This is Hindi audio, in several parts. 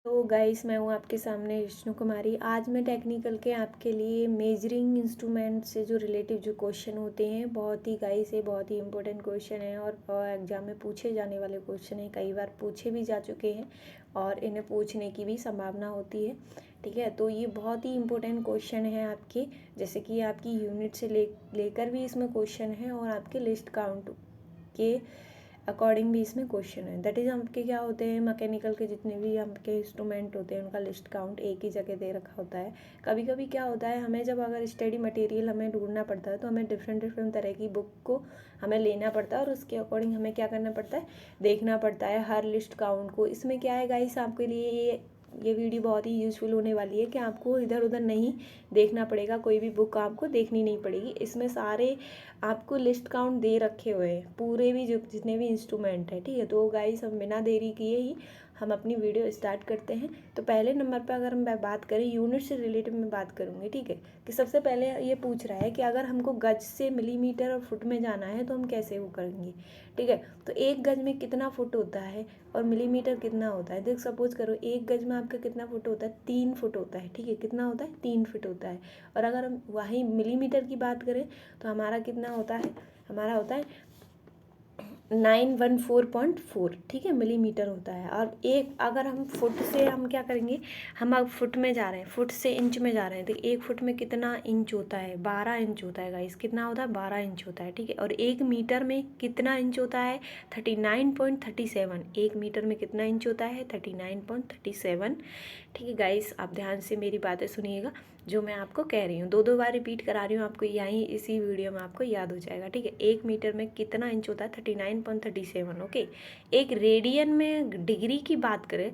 तो गाइस मैं हूँ आपके सामने विष्णु कुमारी। आज मैं टेक्निकल के आपके लिए मेजरिंग इंस्ट्रूमेंट से जो रिलेटिव जो क्वेश्चन होते हैं, बहुत ही गाइस ये बहुत ही इंपॉर्टेंट क्वेश्चन है और एग्जाम में पूछे जाने वाले क्वेश्चन है। कई बार पूछे भी जा चुके हैं और इन्हें पूछने की भी संभावना होती है। ठीक है, तो ये बहुत ही इंपॉर्टेंट क्वेश्चन है आपके, जैसे कि आपकी यूनिट से लेकर भी इसमें क्वेश्चन है और आपके लिस्ट काउंट के अकॉर्डिंग भी इसमें क्वेश्चन है। दैट इज़ आपके क्या होते हैं, मैकेनिकल के जितने भी आपके इंस्ट्रूमेंट होते हैं उनका लिस्ट काउंट एक ही जगह दे रखा होता है। कभी कभी क्या होता है, हमें जब अगर स्टडी मटेरियल हमें ढूंढना पड़ता है तो हमें डिफरेंट डिफरेंट तरह की बुक को हमें लेना पड़ता है और उसके अकॉर्डिंग हमें क्या करना पड़ता है, देखना पड़ता है हर लिस्ट काउंट को। इसमें क्या है गाइस, आपके लिए ये वीडियो बहुत ही यूज़फुल होने वाली है कि आपको इधर उधर नहीं देखना पड़ेगा, कोई भी बुक आपको देखनी नहीं पड़ेगी। इसमें सारे आपको लिस्ट काउंट दे रखे हुए हैं, पूरे भी जो जितने भी इंस्ट्रूमेंट है। ठीक है, तो गाइस हम बिना देरी किए ही हम अपनी वीडियो स्टार्ट करते हैं। तो पहले नंबर पर अगर हम बात करें यूनिट से रिलेटेड मैं बात करूँगी। ठीक है, कि सबसे पहले ये पूछ रहा है कि अगर हमको गज से मिलीमीटर और फुट में जाना है तो हम कैसे वो करेंगे। ठीक है, तो एक गज में कितना फुट होता है और मिलीमीटर कितना होता है। देख सपोज करो एक गज में आपका कितना फुट होता है, 3 फुट होता है। ठीक है, कितना होता है, 3 फुट होता है। और अगर हम वहीं मिलीमीटर की बात करें तो हमारा कितना होता है, हमारा होता है 914.4। ठीक है, मिलीमीटर होता है। और एक अगर हम फुट से हम क्या करेंगे, हम अब फुट में जा रहे हैं, फुट से इंच में जा रहे हैं, तो एक फुट में कितना इंच होता है, 12 इंच होता है गाइस। कितना होता है, 12 इंच होता है। ठीक है, और एक मीटर में कितना इंच होता है, 39.37। एक मीटर में कितना इंच होता है, 39.37। ठीक है गाइस, आप ध्यान से मेरी बातें सुनिएगा, जो मैं आपको कह रही हूँ दो दो बार रिपीट करा रही हूँ, आपको यहीं इसी वीडियो में आपको याद हो जाएगा। ठीक है, एक मीटर में कितना इंच होता है, 39.37। ओके, एक रेडियन में डिग्री की बात करें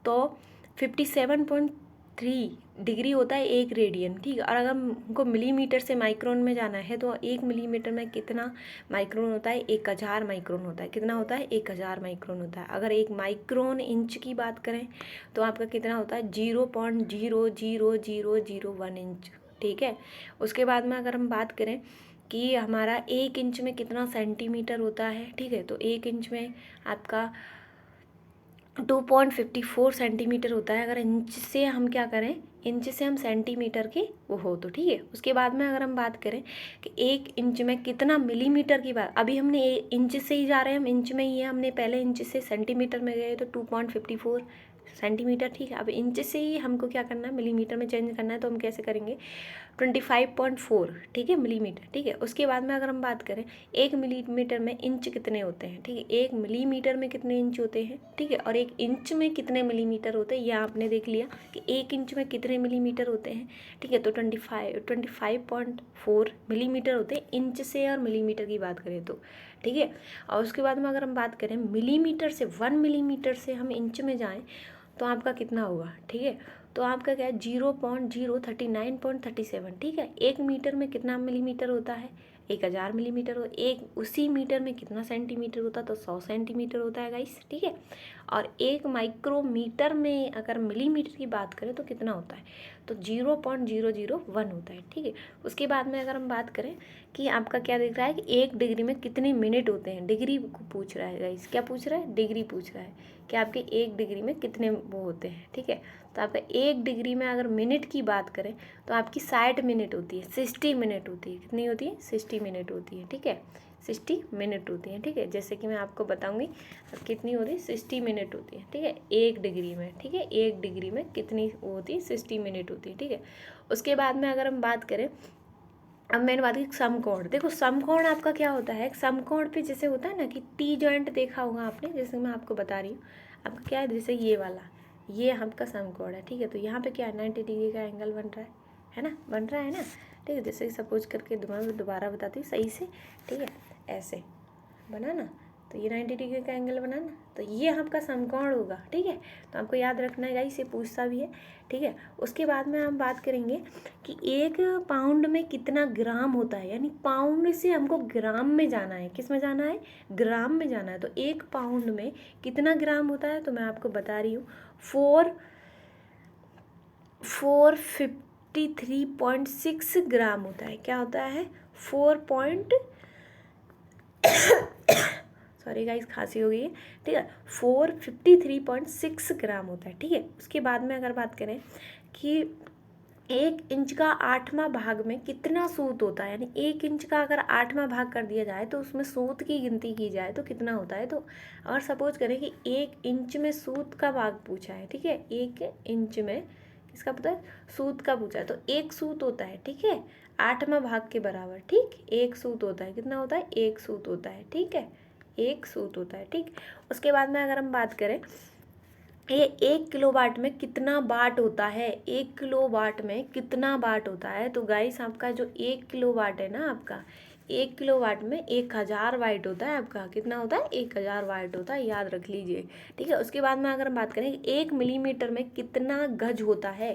तो 57.3 डिग्री होता है एक रेडियन। ठीक है, और अगर हमको मिलीमीटर से माइक्रोन में जाना है तो एक मिलीमीटर में कितना माइक्रोन होता है, 1000 माइक्रोन होता है। कितना होता है, 1000 माइक्रोन होता है। अगर एक माइक्रोन इंच की बात करें तो आपका कितना होता है, 0.00001 इंच। ठीक है, उसके बाद में अगर हम बात करें कि हमारा एक इंच में कितना सेंटीमीटर होता है। ठीक है, तो एक इंच में आपका 2.54 सेंटीमीटर होता है। अगर इंच से हम क्या करें, इंच से हम सेंटीमीटर की वो हो तो। ठीक है, उसके बाद में अगर हम बात करें कि एक इंच में कितना मिलीमीटर की बात, अभी हमने इंच से ही जा रहे हैं, हम इंच में ही है, हमने पहले इंच से सेंटीमीटर में गए तो 2.54 सेंटीमीटर। ठीक है, अब इंच से ही हमको क्या करना है, मिलीमीटर में चेंज करना है, तो हम कैसे करेंगे, 25.4। ठीक है, मिलीमीटर। ठीक है, उसके बाद में अगर हम बात करें एक मिलीमीटर में इंच कितने होते हैं। ठीक है, एक मिलीमीटर में कितने इंच होते हैं। ठीक है, और एक इंच में कितने मिलीमीटर होते हैं, यह आपने देख लिया कि एक इंच में कितने मिलीमीटर होते हैं। ठीक है, तो 25.4 मिलीमीटर होते हैं इंच से और मिलीमीटर की बात करें तो। ठीक है, और उसके बाद में अगर हम बात करें मिलीमीटर से, 1 मिलीमीटर से हम इंच में जाएँ तो आपका कितना होगा। ठीक है, तो आपका क्या है, 0.039.37। ठीक है, एक मीटर में कितना मिलीमीटर होता है, 1000 मिलीमीटर हो। एक उसी मीटर में कितना सेंटीमीटर होता है, तो 100 सेंटीमीटर होता है गाइस। ठीक है, और एक माइक्रोमीटर में अगर मिलीमीटर की बात करें तो कितना होता है, तो 0.001 होता है। ठीक है, उसके बाद में अगर हम बात करें कि आपका क्या दिख रहा है कि एक डिग्री में कितने मिनट होते हैं, डिग्री को पूछ रहा है गाइस। क्या पूछ रहा है, डिग्री पूछ रहा है कि आपके एक डिग्री में कितने वो होते हैं। ठीक है, तो आपका एक डिग्री में अगर मिनट की बात करें तो आपकी 60 मिनट होती है, 60 मिनट होती है। कितनी होती है, 60 मिनट होती है। ठीक है, 60 मिनट होती है। ठीक है, जैसे कि मैं आपको बताऊंगी कितनी होती है, 60 मिनट होती है। ठीक है, एक डिग्री में। ठीक है, एक डिग्री में कितनी वो होती है, 60 मिनट होती है। ठीक है, उसके बाद में अगर हम बात करें, अब मैंने बात की समकोण। देखो समकोण आपका क्या होता है, समकोण पे जैसे होता है ना कि टी जॉइंट देखा होगा आपने, जैसे मैं आपको बता रही हूँ। आपका क्या है, जैसे ये वाला, ये आपका समकोण है। ठीक है, तो यहाँ पे क्या है, 90 डिग्री का एंगल बन रहा है ना, बन रहा है ना। ठीक है, जैसे सपोज करके दोबारा बताती हूँ सही से। ठीक है, ऐसे बना ना, तो ये 90 डिग्री का एंगल बना ना, तो ये आपका समकोण होगा। ठीक है, तो आपको याद रखना है गाइस, ये पूछता भी है। ठीक है, उसके बाद में हम बात करेंगे कि एक पाउंड में कितना ग्राम होता है, यानी पाउंड से हमको ग्राम में जाना है। किस में जाना है, ग्राम में जाना है। तो एक पाउंड में कितना ग्राम होता है, तो मैं आपको बता रही हूँ 453.6 ग्राम होता है। क्या होता है, 4 सॉरी गाइस खांसी हो गई है, ठीक है, 453.6 ग्राम होता है, ठीक है। उसके बाद में अगर बात करें कि 1 इंच का 8वां भाग में कितना सूत होता है, यानी 1 इंच का अगर 8वां भाग कर दिया जाए तो उसमें सूत की गिनती की जाए तो कितना होता है। तो अगर सपोज करें कि 1 इंच में सूत का भाग पूछा है, ठीक है, 1 इंच में किसका पूछा है, सूत का पूछा है, तो एक सूत होता है, ठीक है, 8वां भाग के बराबर, ठीक, एक सूत होता है, कितना होता है, एक सूत होता है, ठीक है, एक सूत होता है, ठीक। उसके बाद में अगर हम बात करें ये 1 किलोवाट में कितना वाट होता है, 1 किलोवाट में कितना वाट होता है, तो गाइस आपका जो 1 किलोवाट है ना, आपका 1 किलोवाट में 1000 वाट होता है, आपका कितना होता है, 1000 वाट होता है, याद रख लीजिए, ठीक है। उसके बाद में अगर हम बात करें 1 मिलीमीटर में कितना गज होता है,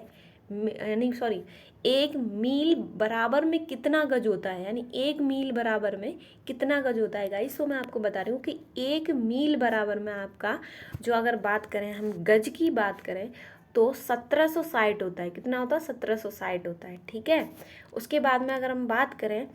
यानी सॉरी 1 मील बराबर में कितना गज होता है, यानी 1 मील बराबर में कितना गज होता है गाइस। तो मैं आपको बता रही हूँ कि 1 मील बराबर में आपका जो अगर बात करें हम गज की बात करें तो 1760 होता है, कितना होता है, 1760 होता है, ठीक है। उसके बाद में अगर हम बात करें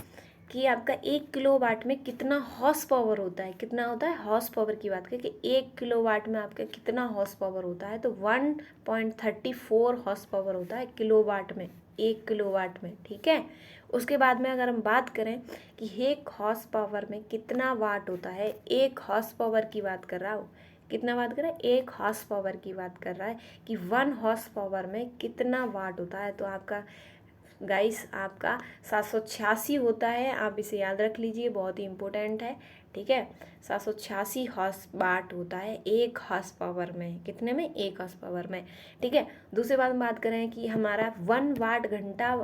कि आपका 1 किलोवाट में कितना हॉर्स पावर होता है, कितना होता है, हॉर्स पावर की बात करें कि 1 किलोवाट में आपका कितना हॉर्स पावर होता है, तो 1.34 हॉर्स पावर होता है किलोवाट में, 1 किलोवाट में, ठीक है। उसके बाद में अगर हम बात करें कि 1 हॉर्स पावर में कितना वाट होता है, 1 हॉर्स पावर की बात कर रहा हूँ, कितना बात कर रहा है, 1 हॉर्स पावर की बात कर रहा है कि 1 हॉर्स पावर में कितना वाट होता है, तो आपका गाइस आपका 786 होता है, आप इसे याद रख लीजिए, बहुत ही इम्पोर्टेंट है, ठीक है। 786 हॉर्स वाट होता है 1 हॉर्स पावर में, कितने में, 1 हॉर्स पावर में, ठीक है। दूसरी बात हम बात करें कि हमारा 1 वाट घंटा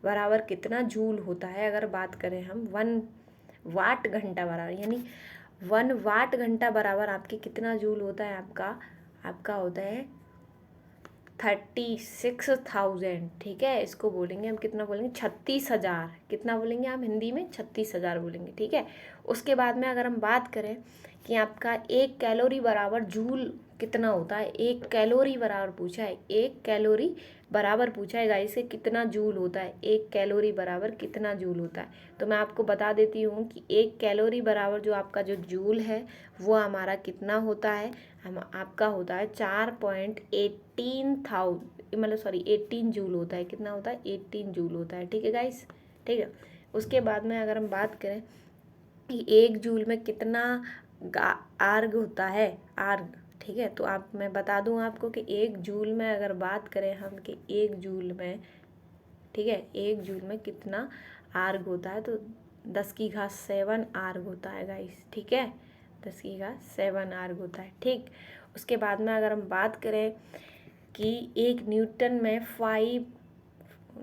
बराबर कितना जूल होता है, अगर बात करें हम 1 वाट घंटा बराबर, यानी 1 वाट घंटा बराबर आपके कितना जूल होता है, आपका होता है 36,000, ठीक है। इसको बोलेंगे हम, कितना बोलेंगे, 36,000, कितना बोलेंगे आप हिंदी में, 36,000 बोलेंगे, ठीक है। उसके बाद में अगर हम बात करें कि आपका 1 कैलोरी बराबर जूल कितना होता है, 1 कैलोरी बराबर पूछा है, 1 कैलोरी बराबर पूछा है गाइस से कितना जूल होता है, 1 कैलोरी बराबर कितना जूल होता है। तो मैं आपको बता देती हूँ कि 1 कैलोरी बराबर जो आपका जो जूल है वो हमारा कितना होता है, हम आपका होता है 18 जूल होता है, कितना होता है, 18 जूल होता है, ठीक है गाइस, ठीक है। उसके बाद में अगर हम बात करें कि 1 जूल में कितना आर्ग होता है, आर्ग, ठीक है, तो आप मैं बता दूं आपको कि 1 जूल में अगर बात करें हम कि 1 जूल में, ठीक है, 1 जूल में कितना आर्ग होता है, तो 10⁻7 आर्ग होता है गाइस, ठीक है, 10⁻7 आर्ग होता है, ठीक। उसके बाद में अगर हम बात करें कि 1 न्यूटन में 5,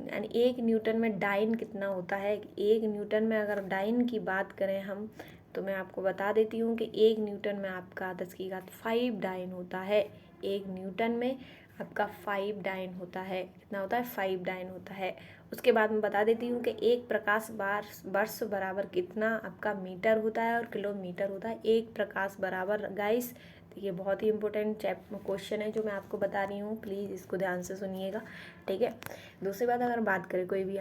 यानी 1 न्यूटन में डाइन कितना होता है, 1 न्यूटन में अगर डाइन की बात करें हम तो मैं आपको बता देती हूँ कि 1 न्यूटन में आपका 10⁵ डाइन होता है, 1 न्यूटन में आपका 5 डाइन होता है, कितना होता है, 5 डाइन होता है। उसके बाद मैं बता देती हूँ कि 1 प्रकाश वर्ष बराबर कितना आपका मीटर होता है और किलोमीटर होता है, 1 प्रकाश बराबर गाइस, ये बहुत ही इंपॉर्टेंट क्वेश्चन है जो मैं आपको बता रही हूँ, प्लीज़ इसको ध्यान से सुनिएगा, ठीक है। दूसरी बात अगर बात करें कोई भी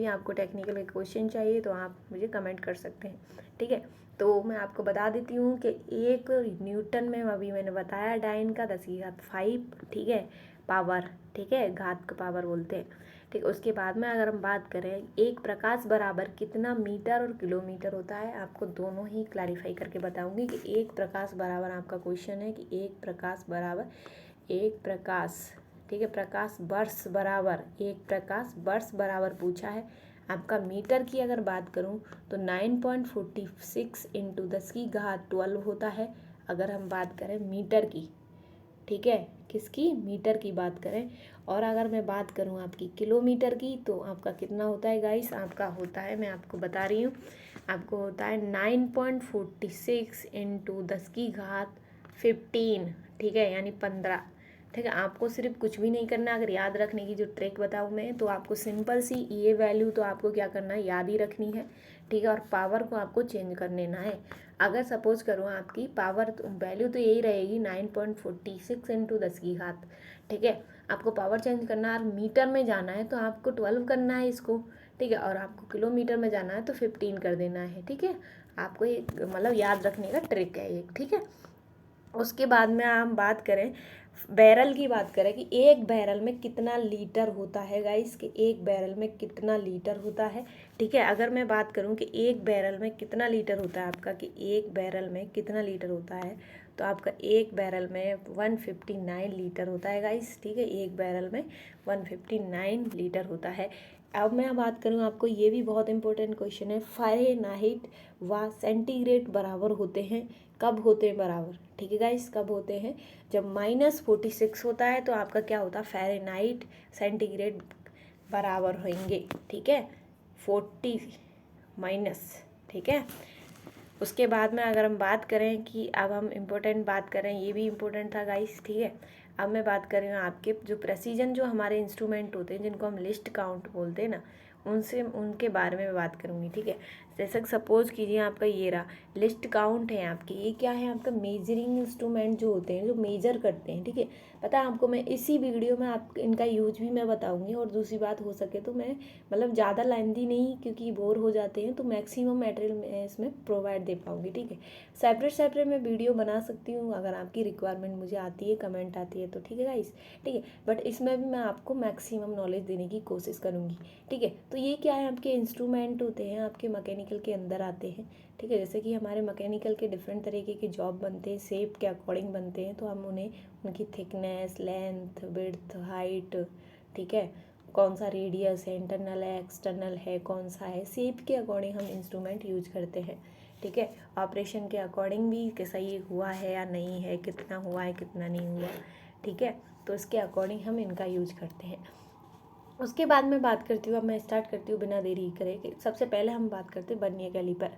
आपको टेक्निकल क्वेश्चन चाहिए तो आप मुझे कमेंट कर सकते हैं, ठीक है। तो मैं आपको बता देती हूँ कि 1 न्यूटन में अभी मैंने बताया डाइन का 10⁵, ठीक है, पावर, ठीक है, घात का पावर बोलते हैं, ठीक। उसके बाद में अगर हम बात करें 1 प्रकाश बराबर कितना मीटर और किलोमीटर होता है, आपको दोनों ही क्लैरिफाई करके बताऊंगी कि 1 प्रकाश बराबर, आपका क्वेश्चन है कि 1 प्रकाश बराबर 1 प्रकाश, ठीक है, प्रकाश वर्ष बराबर 1 प्रकाश वर्ष बराबर पूछा है। आपका मीटर की अगर बात करूं तो 9.46 × 10⁻12 होता है, अगर हम बात करें मीटर की, ठीक है, किसकी, मीटर की बात करें। और अगर मैं बात करूं आपकी किलोमीटर की तो आपका कितना होता है गाइस, आपका होता है, मैं आपको बता रही हूँ, आपको होता है 9.46 × 10⁻15, ठीक है, यानी 15, ठीक है। आपको सिर्फ कुछ भी नहीं करना, अगर याद रखने की जो ट्रिक बताऊँ मैं, तो आपको सिंपल सी ये वैल्यू तो आपको क्या करना है, याद ही रखनी है, ठीक है, और पावर को आपको चेंज कर लेना है। अगर सपोज करूँ आपकी पावर वैल्यू तो यही रहेगी 9.46 × 10⁻, ठीक है, आपको पावर चेंज करना है, और मीटर में जाना है तो आपको 12 करना है इसको, ठीक है, और आपको किलोमीटर में जाना है तो 15 कर देना है, ठीक है। आपको एक मतलब याद रखने का ट्रिक है एक, ठीक है। उसके बाद में हम बात करें बैरल की, बात करें कि एक बैरल में कितना लीटर होता है गाइस, कि एक बैरल में कितना लीटर होता है, ठीक है। अगर मैं बात करूं कि एक बैरल में कितना लीटर होता है आपका, कि एक बैरल में कितना लीटर होता है, तो आपका एक बैरल में 159 लीटर होता है गाइस, ठीक है। एक बैरल में 159 लीटर होता है। अब मैं बात करूं, आपको ये भी बहुत इंपॉर्टेंट क्वेश्चन है, फ़ारेनहाइट व सेंटीग्रेड बराबर होते हैं, कब होते हैं बराबर, ठीक है गाइस, कब होते हैं, जब -46 होता है तो आपका क्या होता है, फ़ारेनहाइट सेंटीग्रेड बराबर होंगे, ठीक है, 40 माइनस, ठीक है। उसके बाद में अगर हम बात करें कि अब हम इम्पोर्टेंट बात करें, ये भी इम्पोर्टेंट था गाइस, ठीक है। अब मैं बात कर रही हूँ आपके जो प्रेसिजन जो हमारे इंस्ट्रूमेंट होते हैं जिनको हम लिस्ट काउंट बोलते हैं ना, उनसे उनके बारे में मैं बात करूँगी, ठीक है। जैसे सपोज कीजिए आपका ये रहा लिस्ट काउंट है आपकी, ये क्या है आपका मेजरिंग इंस्ट्रूमेंट जो होते हैं जो मेजर करते हैं, ठीक है। पता है आपको, मैं इसी वीडियो में आप इनका यूज भी मैं बताऊंगी। और दूसरी बात हो सके तो मैं मतलब ज़्यादा लेंथी नहीं, क्योंकि बोर हो जाते हैं, तो मैक्सिमम मटेरियल मैं इसमें प्रोवाइड दे पाऊंगी, ठीक है। सेपरेट सेपरेट मैं वीडियो बना सकती हूँ अगर आपकी रिक्वायरमेंट मुझे आती है, कमेंट आती है तो, ठीक है गाइस, ठीक है। बट इसमें भी मैं आपको मैक्सिमम नॉलेज देने की कोशिश करूँगी, ठीक है। तो ये क्या है, आपके इंस्ट्रूमेंट होते हैं, आपके मैकेनिकल के अंदर आते हैं, ठीक है। जैसे कि हमारे मैकेनिकल के डिफरेंट तरीके के जॉब बनते हैं, शेप के अकॉर्डिंग बनते हैं, तो हम उन्हें उनकी थिकनेस, लेंथ, विड्थ, हाइट, ठीक है, कौन सा रेडियस है, इंटरनल है, एक्सटर्नल है, कौन सा है, शेप के अकॉर्डिंग हम इंस्ट्रूमेंट यूज करते हैं, ठीक है। ऑपरेशन के अकॉर्डिंग भी कि सही हुआ है या नहीं है, कितना हुआ है कितना नहीं हुआ, ठीक है। तो इसके अकॉर्डिंग हम इनका यूज करते हैं। उसके बाद मैं बात करती हूँ, अब मैं स्टार्ट करती हूँ बिना देरी करे कि सबसे पहले हम बात करते हैं बर्नियर कैलीपर।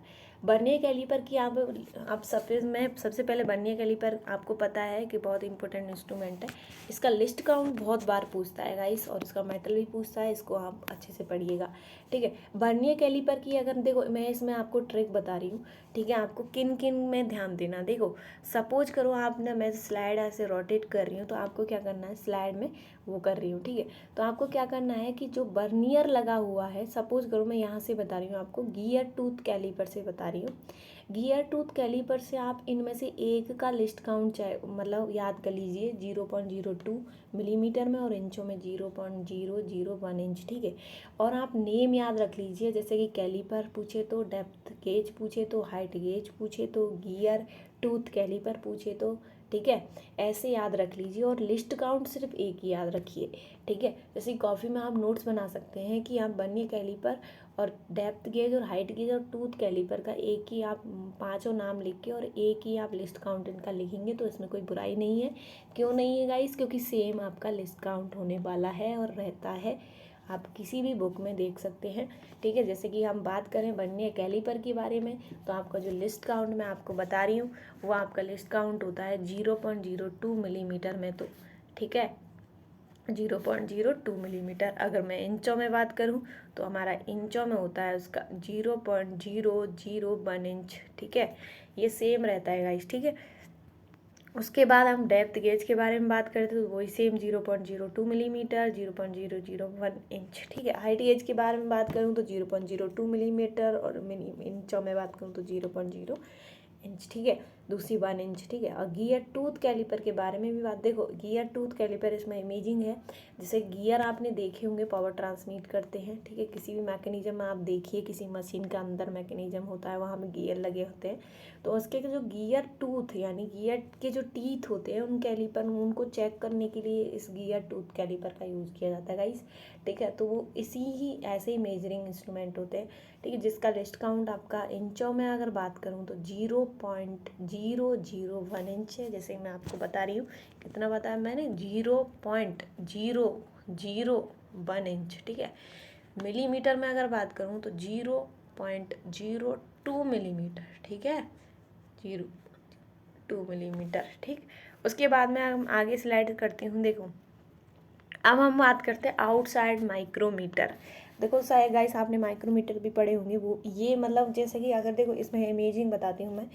बर्नियर कैलीपर की आप सबसे पहले बर्नियर कैलीपर आपको पता है कि बहुत इंपॉर्टेंट इंस्ट्रूमेंट है। इसका लिस्ट काउंट बहुत बार पूछता है गाइस, और इसका मेटल भी पूछता है, इसको आप अच्छे से पढ़िएगा, ठीक है। बर्नियर कैलीपर की अगर देखो, मैं इसमें आपको ट्रिक बता रही हूँ, ठीक है। आपको किन किन में ध्यान देना, देखो सपोज करो आपने, मैं स्लाइड ऐसे रोटेट कर रही हूँ, तो आपको क्या करना है, स्लाइड में वो कर रही हूँ, ठीक है। तो आपको क्या करना है कि जो बर्नियर लगा हुआ है, सपोज करो मैं यहाँ से बता रही हूँ आपको, गियर टूथ कैलीपर से बता रही हूँ, गियर टूथ कैलीपर से आप इनमें से एक का लिस्ट काउंट चाहे मतलब याद कर लीजिए 0.02 मिलीमीटर में, और इंचों में 0.001 इंच, ठीक है। और आप नेम याद रख लीजिए, जैसे कि कैलीपर पूछे तो, डेप्थ गेज पूछे तो, हाइट गेज पूछे तो, गियर टूथ कैलीपर पूछे तो, ठीक है, ऐसे याद रख लीजिए। और लिस्ट काउंट सिर्फ एक ही याद रखिए, ठीक है। जैसे कॉफ़ी में आप नोट्स बना सकते हैं कि आप बर्नियर कैलीपर और डेप्थ गेज और हाइट गेज और टूथ कैलीपर का एक ही आप पांचों नाम लिख के और एक ही आप लिस्ट काउंट इनका लिखेंगे, तो इसमें कोई बुराई नहीं है। क्यों नहीं है गाइस, क्योंकि सेम आपका लिस्ट काउंट होने वाला है और रहता है, आप किसी भी बुक में देख सकते हैं, ठीक है। जैसे कि हम बात करें बर्नियर कैलीपर के बारे में, तो आपका जो लिस्ट काउंट मैं आपको बता रही हूँ, वो आपका लिस्ट काउंट होता है 0.02 मिलीमीटर में, तो ठीक है 0.02 मिलीमीटर। अगर मैं इंचों में बात करूं तो हमारा इंचों में होता है उसका 0.001 इंच, ठीक है। ये सेम रहता है गाइस, ठीक है। उसके बाद हम डेप्थ गेज के बारे में बात करते हैं, तो वही सेम 0.02 मिलीमीटर, 0.001 इंच, ठीक है। हाइट गेज के बारे में बात करूँ तो 0.02 मिलीमीटर, और इंचों में बात करूँ तो 0.0 इंच, ठीक है, दूसरी 1 इंच, ठीक है। और गियर टूथ कैलीपर के बारे में भी बात, देखो गियर टूथ कैलीपर इसमें इमेजिंग है, जैसे गियर आपने देखे होंगे पावर ट्रांसमिट करते हैं, ठीक है। किसी भी मैकेनिज्म में आप देखिए, किसी मशीन का अंदर मैकेनिज्म होता है, वहाँ में गियर लगे होते हैं, तो उसके जो गियर टूथ यानी गियर के जो टीथ होते हैं उन कैलीपर, उनको चेक करने के लिए इस गियर टूथ कैलीपर का यूज़ किया जाता है गाइस, ठीक है। तो वो इसी ही ऐसे ही मेजरिंग इंस्ट्रूमेंट होते हैं, ठीक है, जिसका लिस्ट काउंट आपका इंचों में अगर बात करूँ तो 0.001 इंच है। जैसे मैं आपको बता रही हूँ, कितना बताया मैंने, 0.001 इंच, ठीक है। मिलीमीटर में अगर बात करूँ तो 0.02 मिलीमीटर, ठीक है, 0.2 मिलीमीटर, ठीक। उसके बाद में हम आगे स्लाइड करती हूँ, देखो अब हम बात करते हैं आउटसाइड माइक्रोमीटर। देखो शायद गाइस आपने माइक्रोमीटर भी पढ़े होंगे, वो ये मतलब जैसे कि अगर देखो इसमें इमेजिंग बताती हूँ मैं,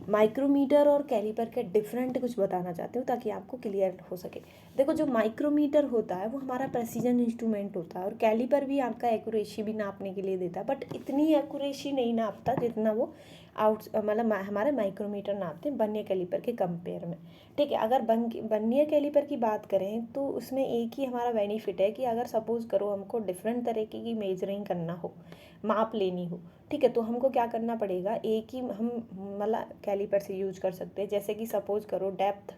माइक्रोमीटर और कैलीपर के डिफरेंट कुछ बताना चाहती हूँ ताकि आपको क्लियर हो सके। देखो जो माइक्रोमीटर होता है वो हमारा प्रेसिजन इंस्ट्रूमेंट होता है, और कैलीपर भी आपका एक्यूरेसी भी नापने के लिए देता है, बट इतनी एक्यूरेसी नहीं नापता जितना वो मतलब हमारे माइक्रोमीटर नापते हैं वर्नियर कैलिपर के कंपेयर में, ठीक है। अगर वर्नियर कैलिपर की बात करें तो उसमें एक ही हमारा बेनिफिट है कि अगर सपोज़ करो हमको डिफरेंट तरीके की मेजरिंग करना हो, माप लेनी हो, ठीक है, तो हमको क्या करना पड़ेगा, एक ही हम मतलब कैलिपर से यूज कर सकते हैं। जैसे कि सपोज़ करो डेप्थ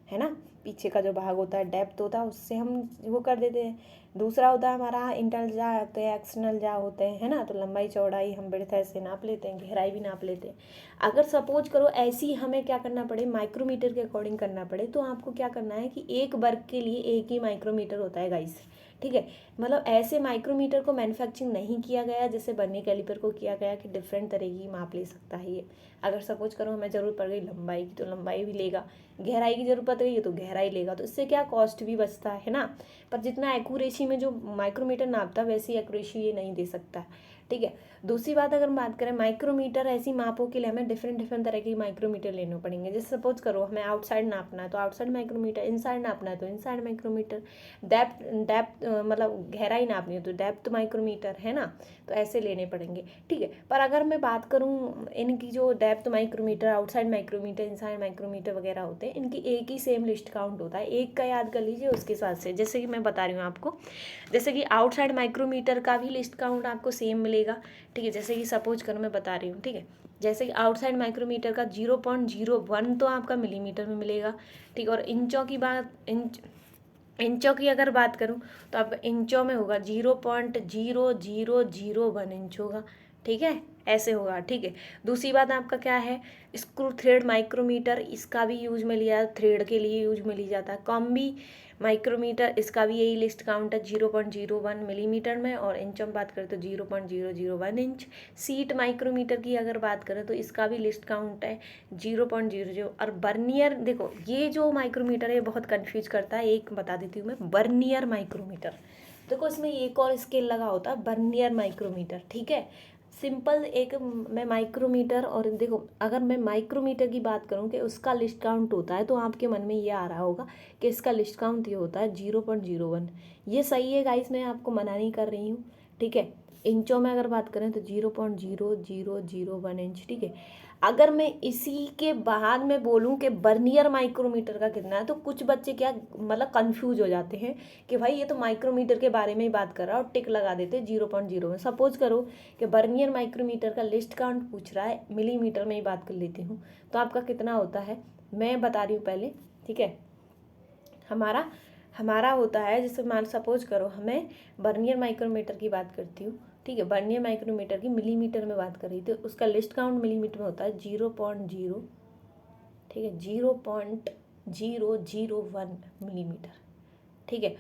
है ना, पीछे का जो भाग होता है डेप्थ होता है, उससे हम वो कर देते हैं। दूसरा होता है हमारा इंटरनल जा होते हैं, एक्सटर्नल जा होते हैं, है ना, तो लंबाई चौड़ाई हम विड्थ ऐसे नाप लेते हैं, गहराई भी नाप लेते हैं। अगर सपोज करो ऐसी हमें क्या करना पड़े, माइक्रोमीटर के अकॉर्डिंग करना पड़े, तो आपको क्या करना है कि एक वर्ग के लिए एक ही माइक्रोमीटर होता है गाइस, ठीक है। मतलब ऐसे माइक्रोमीटर को मैन्युफैक्चरिंग नहीं किया गया जैसे वर्नियर कैलिपर को किया गया कि डिफरेंट तरह की माप ले सकता है ये। अगर सपोज करो हमें ज़रूरत पड़ गई लंबाई की तो लंबाई भी लेगा, गहराई की जरूरत पड़ गई तो गहराई लेगा, तो इससे क्या कॉस्ट भी बचता है ना। पर जितना एक्यूरेसी में जो माइक्रोमीटर नापता है वैसी एक्यूरेसी ये नहीं दे सकता, ठीक है। दूसरी बात अगर हम बात करें माइक्रोमीटर ऐसी मापों के लिए हमें डिफरेंट तरह के माइक्रोमीटर लेने पड़ेंगे। जैसे सपोज करो हमें आउटसाइड नापना है तो आउटसाइड माइक्रोमीटर, इनसाइड नापना है तो इनसाइड माइक्रोमीटर, डेप्थ मतलब गहराई नापनी है तो डेप्थ माइक्रोमीटर, है ना, तो ऐसे लेने पड़ेंगे, ठीक है। पर अगर मैं बात करूँ इनकी जो depth micrometer, outside micrometer, inside micrometer वगैरह होते हैं, इनकी एक ही सेम लिस्ट काउंट होता है, एक का याद कर लीजिए उसके साथ से। जैसे कि मैं बता रही हूँ आपको, जैसे कि आउटसाइड माइक्रोमीटर का भी लिस्ट काउंट आपको सेम मिलेगा, ठीक है। जैसे कि सपोज करो मैं बता रही हूँ, ठीक है, जैसे कि आउटसाइड माइक्रोमीटर का 0.01 तो आपका मिलीमीटर में मिलेगा, ठीक। और इंचों की बात, इंचों की अगर बात करूं तो आप इंचों में होगा 0.0001 इंच होगा, ठीक है, ऐसे होगा, ठीक है। दूसरी बात आपका क्या है, स्क्रू थ्रेड माइक्रोमीटर, इसका भी यूज में लिया, थ्रेड के लिए यूज में लिया जाता है। कॉम्बी माइक्रोमीटर, इसका भी यही लिस्ट काउंट है 0.01 मिलीमीटर में, और इंचों में बात करें तो 0.001 इंच। सीट माइक्रोमीटर की अगर बात करें तो इसका भी लिस्ट काउंट है 0.00। और बर्नियर, देखो ये जो माइक्रोमीटर है बहुत कंफ्यूज करता है, एक बता देती हूँ मैं, बर्नियर माइक्रोमीटर, देखो इसमें एक और स्केल लगा होता है बर्नियर माइक्रोमीटर, ठीक है। सिंपल एक मैं माइक्रोमीटर, और देखो अगर मैं माइक्रोमीटर की बात करूँ कि उसका लिस्ट काउंट होता है तो आपके मन में ये आ रहा होगा कि इसका लिस्ट काउंट ये होता है 0.01। ये सही है गाइस, मैं आपको मना नहीं कर रही हूँ, ठीक है। इंचों में अगर बात करें तो 0.0001 इंच, ठीक है। अगर मैं इसी के बाद में बोलूँ कि बर्नियर माइक्रोमीटर का कितना है तो कुछ बच्चे क्या मतलब कंफ्यूज हो जाते हैं कि भाई ये तो माइक्रोमीटर के बारे में ही बात कर रहा है और टिक लगा देते 0.0 में। सपोज करो कि बर्नियर माइक्रोमीटर का लिस्ट काउंट पूछ रहा है, मिलीमीटर में ही बात कर लेती हूँ, तो आपका कितना होता है मैं बता रही हूँ पहले, ठीक है। हमारा होता है, जैसे मान सपोज करो हमें बर्नियर माइक्रोमीटर की बात करती हूँ, ठीक है, बर्नियर माइक्रोमीटर की मिलीमीटर में बात कर रही थी, तो उसका लिस्ट काउंट मिलीमीटर में होता है 0.0, ठीक है, 0.001 मिलीमीटर, ठीक है।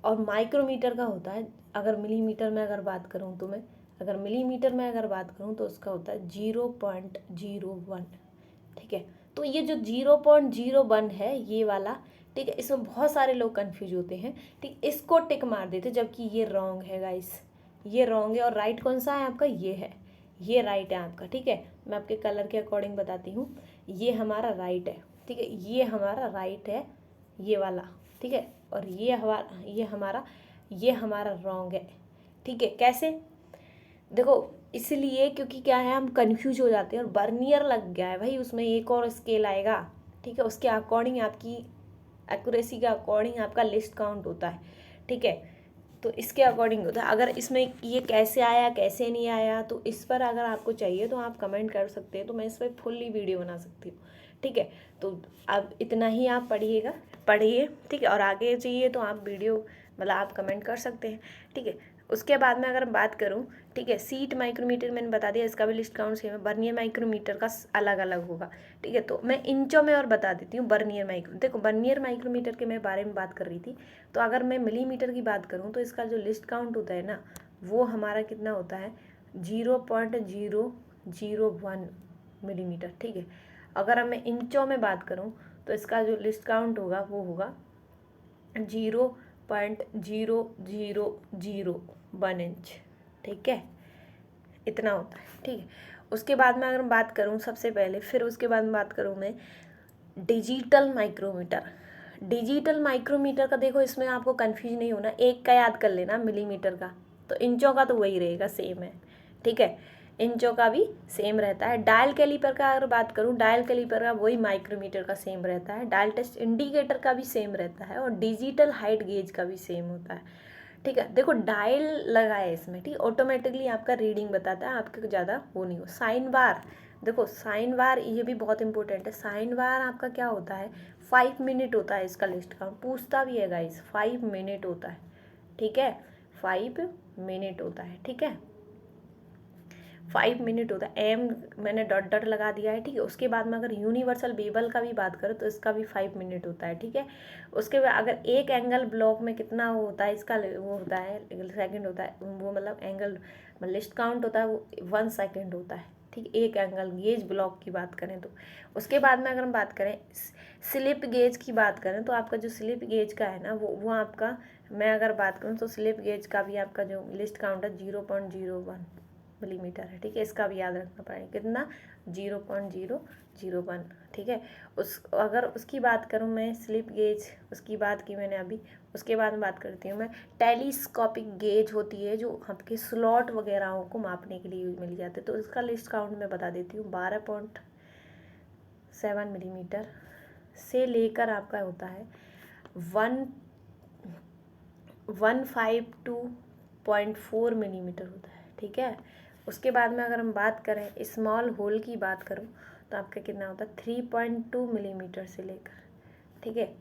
और माइक्रोमीटर का होता है, अगर मिलीमीटर में अगर बात करूँ तो मैं, अगर मिलीमीटर में अगर बात करूँ तो उसका होता है 0.01, ठीक है। तो ये जो 0.01 है ये वाला, ठीक है, इसमें बहुत सारे लोग कंफ्यूज होते हैं, ठीक, इसको टिक मार देते जबकि ये रॉन्ग है गाइस, ये रॉन्ग है। और राइट कौन सा है आपका, ये है, ये राइट है आपका, ठीक है। मैं आपके कलर के अकॉर्डिंग बताती हूँ, ये हमारा राइट है, ठीक है, ये हमारा राइट है ये वाला, ठीक है। और ये हमारा रॉन्ग है, ठीक है। कैसे, देखो इसलिए क्योंकि क्या है हम कंफ्यूज हो जाते हैं, और बर्नियर लग गया है भाई, उसमें एक और स्केल आएगा, ठीक है, उसके अकॉर्डिंग आपकी एक्यूरेसी के अकॉर्डिंग आपका लिस्ट काउंट होता है, ठीक है। तो इसके अकॉर्डिंग होता है। अगर इसमें ये कैसे आया कैसे नहीं आया तो इस पर अगर आपको चाहिए तो आप कमेंट कर सकते हैं, तो मैं इस पर फुल्ली वीडियो बना सकती हूँ, ठीक है। तो अब इतना ही आप पढ़िए, ठीक है, और आगे चाहिए तो आप वीडियो मतलब आप कमेंट कर सकते हैं, ठीक है। उसके बाद में अगर बात करूँ, ठीक है, सीट माइक्रोमीटर मैंने बता दिया, इसका भी लिस्ट काउंट सेम है, बर्नियर माइक्रोमीटर का अलग अलग होगा, ठीक है। तो मैं इंचों में और बता देती हूँ बर्नियर देखो बर्नियर माइक्रोमीटर के मैं बारे में बात कर रही थी, तो अगर मैं मिलीमीटर की बात करूँ तो इसका जो लिस्ट काउंट होता है ना वो हमारा कितना होता है 0.001 मिलीमीटर, ठीक है। अगर मैं इंचों में बात करूँ तो इसका जो लिस्ट काउंट होगा वो होगा 0.0001 इंच, ठीक है, इतना होता है, ठीक है। उसके बाद में अगर बात करूँ सबसे पहले, फिर उसके बाद में बात करूँ मैं डिजिटल माइक्रोमीटर। डिजिटल माइक्रोमीटर का देखो इसमें आपको कंफ्यूज नहीं होना, एक का याद कर लेना मिलीमीटर का, तो इंचों का तो वही रहेगा सेम है, ठीक है। इंचों का भी सेम रहता है। डायल कैलिपर का अगर बात करूँ, डायल कैलिपर का वही माइक्रोमीटर का सेम रहता है। डायल टेस्ट इंडिकेटर का भी सेम रहता है और डिजिटल हाइट गेज का भी सेम होता है। ठीक है, देखो डायल लगा है इसमें, ठीक, ऑटोमेटिकली आपका रीडिंग बताता है, आपके ज़्यादा वो नहीं हो। साइन बार, देखो साइन बार ये भी बहुत इंपॉर्टेंट है। साइन बार आपका क्या होता है, 5 मिनट होता है इसका लिस्ट काउंट, पूछता भी है गाइस, 5 मिनट होता है। ठीक है, 5 मिनट होता है। ठीक है, 5 मिनट होता है। एम मैंने डॉट डॉट लगा दिया है। ठीक है, उसके बाद में अगर यूनिवर्सल बेबल का भी बात करो तो इसका भी 5 मिनट होता है। ठीक है, उसके बाद अगर एक एंगल ब्लॉक में कितना वो होता है, इसका वो होता है सेकंड होता है, वो मतलब एंगल लिस्ट काउंट होता है वो 1 सेकंड होता है। ठीक, एक एंगल गेज ब्लॉक की बात करें तो। उसके बाद में अगर हम बात करें स्लिप गेज की बात करें तो आपका जो स्लिप गेज का है ना वो आपका, मैं अगर बात करूँ तो स्लिप गेज का भी आपका जो लिस्ट काउंट है 0.01 मिलीमीटर है। ठीक है, इसका भी याद रखना पड़ेगा, कितना, 0.001। ठीक है, अगर उसकी बात करूँ मैं स्लिप गेज, उसकी बात की मैंने अभी, उसके बाद में बात करती हूँ मैं टेलीस्कोपिक गेज होती है जो आपके स्लॉट वगैरह को मापने के लिए मिल जाते हैं। तो इसका लिस्ट काउंट मैं बता देती हूँ, 12.7 मिलीमीटर से लेकर आपका होता है 152.4 मिलीमीटर होता है। ठीक है, उसके बाद में अगर हम बात करें स्मॉल होल की बात करूं तो आपका कितना होता है, 3.2 मिलीमीटर से लेकर, ठीक है,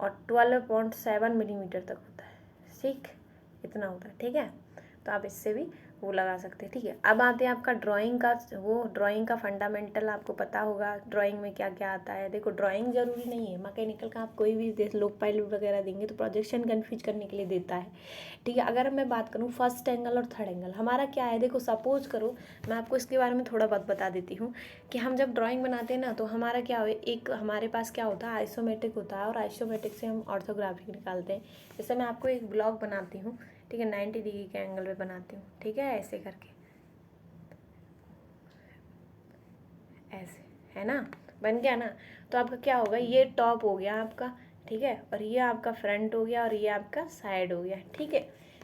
और 12.7 मिलीमीटर तक होता है। ठीक, इतना होता है। ठीक है, तो आप इससे भी वो लगा सकते हैं। ठीक है, अब आते हैं आपका ड्राइंग का, वो ड्राइंग का फंडामेंटल आपको पता होगा ड्राइंग में क्या क्या आता है। देखो ड्राइंग जरूरी नहीं है, मैकेनिकल का आप कोई भी देख लो पाइल वगैरह देंगे तो प्रोजेक्शन कन्फ्यूज करने के लिए देता है। ठीक है, अगर मैं बात करूँ फर्स्ट एंगल और थर्ड एंगल, हमारा क्या है, देखो सपोज करो, मैं आपको इसके बारे में थोड़ा बहुत बता देती हूँ कि हम जब ड्राइंग बनाते हैं ना तो हमारा क्या हो, एक हमारे पास क्या होता है, आइसोमेट्रिक होता है और आइसोमेट्रिक से हम ऑर्थोग्राफिक निकालते हैं। जैसे मैं आपको एक ब्लॉक बनाती हूँ, ठीक है, 90 डिग्री के एंगल पे बनाती हूँ। ठीक है, ऐसे करके, ऐसे, है ना, बन गया ना। तो आपका क्या होगा, ये टॉप हो गया आपका, ठीक है, और ये आपका फ्रंट हो गया और ये आपका साइड हो गया। ठीक है,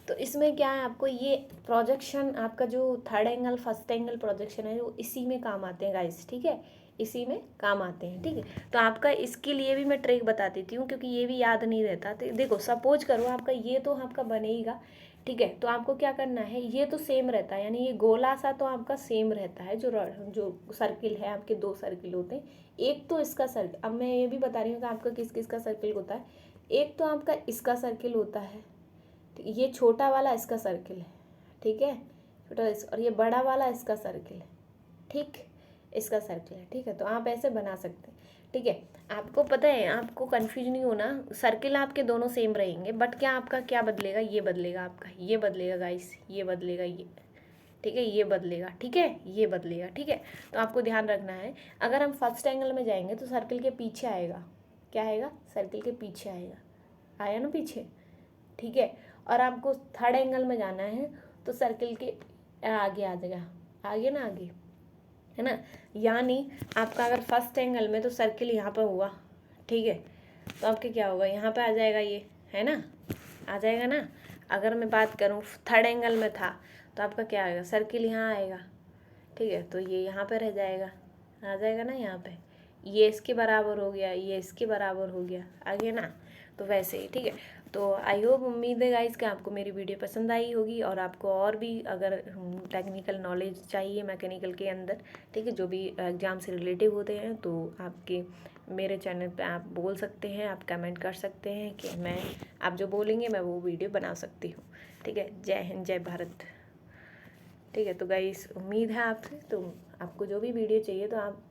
तो इसमें क्या है, आपको ये प्रोजेक्शन आपका जो third angle first angle projection है वो इसी में काम आते हैं गाइस। ठीक है, इसी में काम आते हैं। ठीक है, तो आपका इसके लिए भी मैं ट्रिक बता देती हूँ क्योंकि ये भी याद नहीं रहता। तो देखो सपोज करो आपका ये तो आपका बनेगा। ठीक है, तो आपको क्या करना है, ये तो सेम रहता है, यानी ये गोला सा तो आपका सेम रहता है, जो सर्किल है आपके 2 सर्किल होते हैं। एक तो इसका सर्किल, अब मैं ये भी बता रही हूँ कि आपका किस किस का सर्किल होता है। एक तो आपका इसका सर्किल होता है, ये छोटा वाला इसका सर्किल है। ठीक है, छोटा और ये बड़ा वाला इसका सर्किल है। ठीक, इसका सर्किल है। ठीक है, तो आप ऐसे बना सकते हैं। ठीक है, आपको पता है, आपको कंफ्यूज नहीं होना, सर्किल आपके दोनों सेम रहेंगे बट क्या आपका क्या बदलेगा, ये बदलेगा आपका, ये बदलेगा गाइस, ये बदलेगा, ये, ठीक है, ये बदलेगा। ठीक है, ये बदलेगा। ठीक है, तो आपको ध्यान रखना है, अगर हम फर्स्ट एंगल में जाएंगे तो सर्किल के पीछे आएगा, क्या आएगा, सर्किल के पीछे आएगा, आया ना पीछे। ठीक है, और आपको थर्ड एंगल में जाना है तो सर्किल के आगे आ जाएगा, आगे ना, आगे, है ना, यानी आपका अगर फर्स्ट एंगल में तो सर्किल यहाँ पर हुआ। ठीक है, तो आपके क्या होगा, यहाँ पे आ जाएगा, ये है ना, आ जाएगा ना। अगर मैं बात करूँ थर्ड एंगल में था तो आपका क्या आएगा, सर्किल यहाँ आएगा। ठीक है, तो ये यहाँ पे रह जाएगा, आ जाएगा ना यहाँ पे, ये इसके बराबर हो गया, ये इसके बराबर हो गया, आगे ना। तो वैसे ही, ठीक है, तो आई होप, उम्मीद है गाइस कि आपको मेरी वीडियो पसंद आई होगी और आपको और भी अगर टेक्निकल नॉलेज चाहिए मैकेनिकल के अंदर, ठीक है, जो भी एग्ज़ाम से रिलेटिव होते हैं तो आपके मेरे चैनल पे आप बोल सकते हैं, आप कमेंट कर सकते हैं कि मैं, आप जो बोलेंगे मैं वो वीडियो बना सकती हूँ। ठीक है, जय हिंद, जय भारत। ठीक है, तो गाइस उम्मीद है आपसे, तो आपको जो भी वीडियो चाहिए तो आप